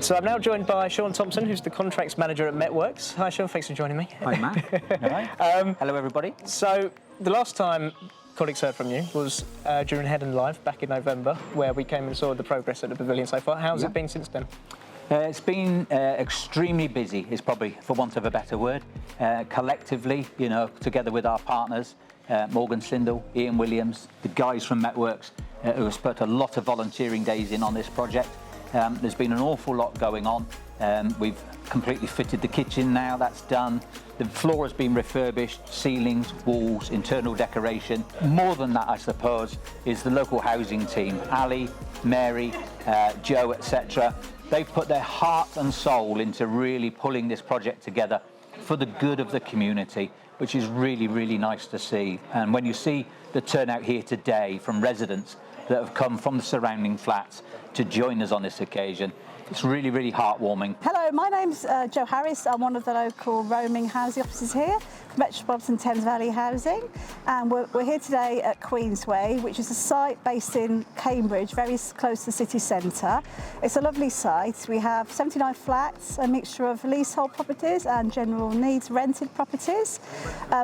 So I'm now joined by Sean Thompson, who's the contracts manager at Metworks. Hi Sean, thanks for joining me. Hi Matt. Hello everybody. So the last time colleagues heard from you was during Head and Live back in November, where we came and saw the progress at the pavilion so far. How's it been since then? It's been extremely busy, is probably, for want of a better word. Collectively, together with our partners, Morgan Sindel, Ian Williams, the guys from Metworks, who have put a lot of volunteering days in on this project. There's been an awful lot going on. We've completely fitted the kitchen now, that's done. The floor has been refurbished, ceilings, walls, internal decoration. More than that, I suppose, is the local housing team. Ali, Mary, Joe, etc. They've put their heart and soul into really pulling this project together for the good of the community, which is really, really nice to see. And when you see the turnout here today from residents that have come from the surrounding flats to join us on this occasion, it's really, really heartwarming. Hello, my name's Jo Harris. I'm one of the local roaming housing officers here, Metropolitan Thames Valley Housing, and we're here today at Queensway, which is a site based in Cambridge, very close to the city centre. It's a lovely site. We have 79 flats, a mixture of leasehold properties and general needs rented properties.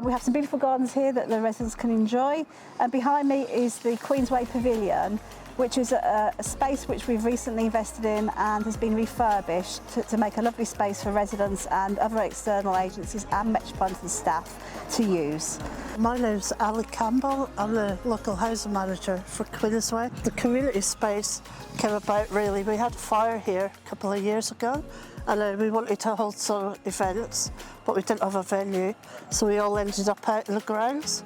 We have some beautiful gardens here that the residents can enjoy, and behind me is the Queensway Pavilion, which is a space which we've recently invested in and has been refurbished to make a lovely space for residents and other external agencies and Metropolitan staff to use. My name's Ali Campbell. I'm the local housing manager for Queensway. The community space came about really. We had a fire here a couple of years ago, and we wanted to hold some events, but we didn't have a venue, so we all ended up out in the grounds.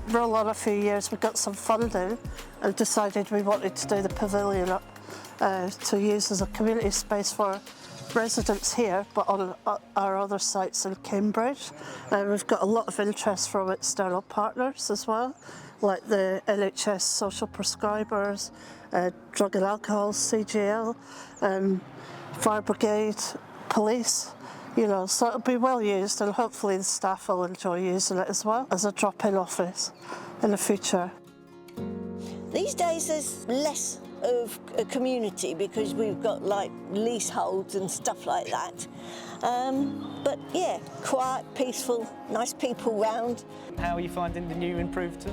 Roll on a few years, we got some funding and decided we wanted to do the pavilion up to use as a community space for residents here, but on our other sites in Cambridge. We've got a lot of interest from external partners as well, like the NHS social prescribers, drug and alcohol, CGL, fire brigade, police, so it'll be well used, and hopefully the staff will enjoy using it as well as a drop-in office in the future. These days there's less of a community because we've got like leaseholds and stuff like that. But yeah, quiet, peaceful, nice people round. How are you finding the new improved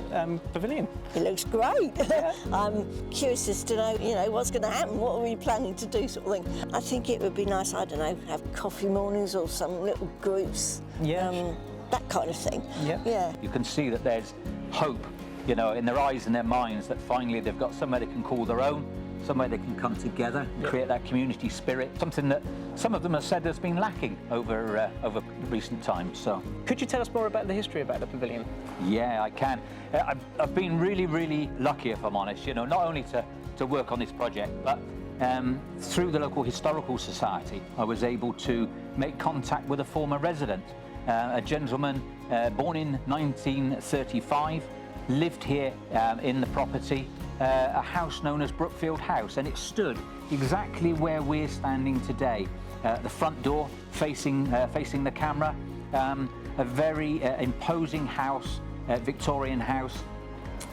pavilion? It looks great. Yeah. I'm curious as to know, what's going to happen, what are we planning to do, sort of thing. I think it would be nice, I don't know, have coffee mornings or some little groups. Yeah. That kind of thing. Yeah. Yeah. You can see that there's hope, in their eyes and their minds, that finally they've got somewhere they can call their own, somewhere they can come together and create that community spirit, something that some of them have said has been lacking over recent times. So, could you tell us more about the history about the pavilion? Yeah, I can. I've been really, really lucky, if I'm honest, not only to work on this project, but through the local historical society, I was able to make contact with a former resident, a gentleman born in 1935, lived here in the property, a house known as Brookfield House, and it stood exactly where we're standing today. The front door facing the camera, a very imposing house, Victorian house,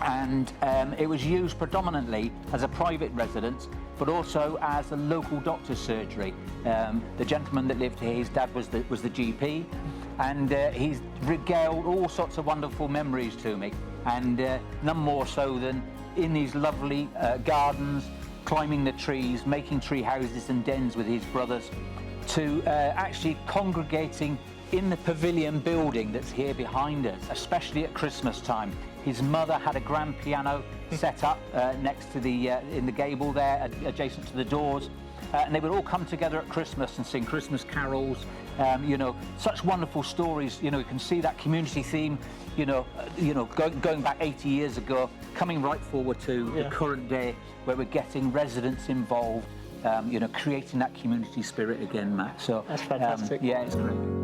and it was used predominantly as a private residence, but also as a local doctor's surgery. The gentleman that lived here, his dad was the GP, and he's regaled all sorts of wonderful memories to me, and none more so than in these lovely gardens, climbing the trees, making tree houses and dens with his brothers, to actually congregating in the pavilion building that's here behind us, especially at Christmas time. His mother had a grand piano set up next to in the gable there, adjacent to the doors, and they would all come together at Christmas and sing Christmas carols. Such wonderful stories. You can see that community theme, going back 80 years ago, coming right forward to the current day, where we're getting residents involved, creating that community spirit again, Matt. So that's fantastic. Yeah, it's great.